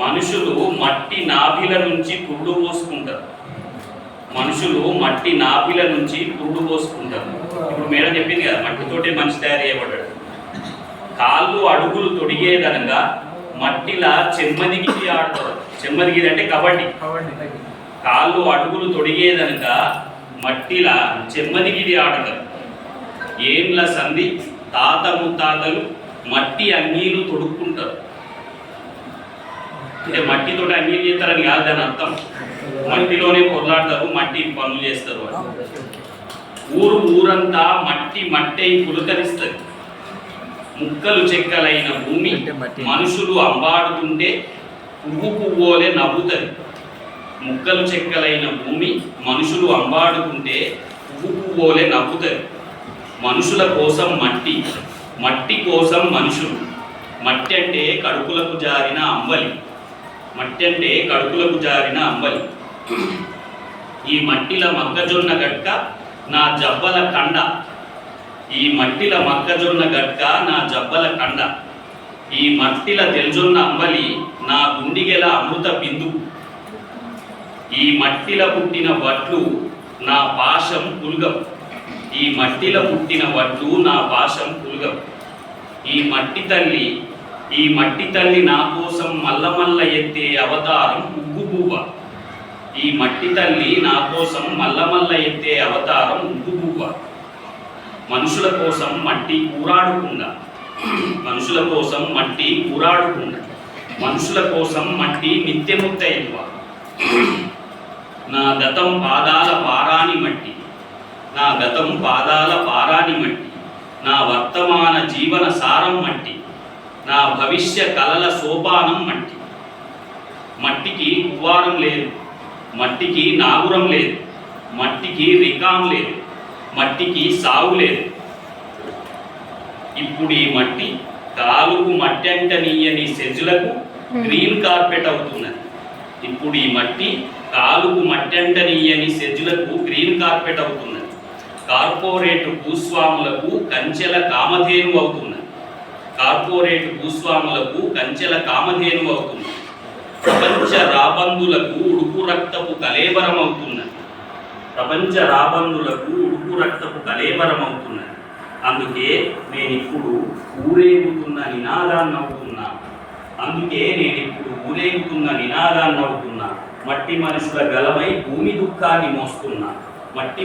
మనుషులు మట్టి నాభిల నుంచి పురుడు పోసుకుంటారు. మనుషులు మట్టి నాభిల నుంచి పురుడు పోసుకుంటారు. ఇప్పుడు మేడం చెప్పింది కదా, మట్టితోటే మనిషి తయారు చేయబడ్డాడు. కాళ్ళు అడుగులు తొడిగేదనగా మట్టిలా చెమ్మదిగిరి ఆడతారు. చెమ్మదిగిరి అంటే కబడ్డీ. కాళ్ళు అడుగులు తొడిగేదనగా మట్టిలా చెమ్మదిగిరి ఆడతారు. ఏండ్ల సంధి తాత ముత్తాతలు మట్టి అంగీలు తొడుక్కుంటారు. అంటే మట్టితో అంగీలు చేస్తారని కాదు దాని అర్థం. మట్టిలోనే పొరలాడతారు, మట్టి పనులు చేస్తారు వాళ్ళు. ఊరంతా మట్టి మట్టై పులకరిస్తుంది. ముక్కలు చెక్కలైన భూమి మనుషులు అంబాడుతుంటే పువ్వు పువ్వోలే నవ్వుతుంది. ముక్కలు చెక్కలైన భూమి మనుషులు అంబాడుతుంటే పువ్వు పువ్వోలే నవ్వుతుంది. మనుషుల కోసం మట్టి, మట్టి కోసం మనుషులు. మట్టి అంటే కడుపులకు జారిన అంబలి. మట్టి అంటే కడుపులకు జారిన అంబలి. ఈ మట్టిల మొక్కజొన్న గట్క నా జబ్బల కండ. ఈ మట్టిల మొక్కజొన్న గట్క నా జబ్బల కండ. ఈ మట్టిల తెల్జొన్న అంబలి నా గుండిగెల అమృత బిందు. ఈ మట్టిల పుట్టిన వడ్లు నా పాశం పుల్గం. ఈ మట్టిల పుట్టిన వడ్లు నా పాశం పుల్గం. ఈ మట్టి తల్లి నా కోసం మల్లమల్ల ఎత్తే అవతారం ఉగ్గు పువ్వ. ఈ మట్టి తల్లి నా కోసం మల్లమల్ల ఎత్తే అవతారం ఉగ్గు పువ్వ. మనుషుల కోసం మట్టి కూరాడుకుండా. మనుషుల కోసం మట్టి కూరాడుకుండా. మనుషుల కోసం మట్టి నిత్యముత్తైవ. నా గతం పాదాల పారాని మట్టి. నా గతం పాదాల పారాని మట్టి. నా వర్తమాన జీవన సారం మట్టి. నా భవిష్య కలల సోపానం మట్టి. మట్టికి కువారం లేదు, మట్టికి నాగురం లేదు, మట్టికి రికాం లేదు, మట్టికి సాగు లేదు. ఇప్పుడు ఈ మట్టి కాలుకు మట్టంట నీయని సెజులకు గ్రీన్ కార్పెట్ అవుతున్నది. ఇప్పుడు ఈ మట్టి కాలుకు మట్టంట నీయని సెజులకు గ్రీన్ కార్పెట్ అవుతున్నది. కార్పొరేట్ భూస్వాములకు కంచెల కామధేను అవుతున్నది. కార్పొరేట్ భూస్వాములకు కంచెల కామధేను అవుతున్నది. ప్రపంచ రాబందులకు ఉడుకు రక్తపు కలేబరం అవుతున్నది. ప్రపంచ రాబందులకు ఉడుకు రక్తపు కలేబరం అవుతున్నది. అందుకే నేనిప్పుడు ఊరేగుతున్న నినాదాన్ని అవుతున్నా. అందుకే నేనిప్పుడు ఊరేగుతున్న నినాదాన్ని అవుతున్నా. మట్టి మనుషుల గలమై భూమి దుఃఖాన్ని మోస్తున్నా. మట్టి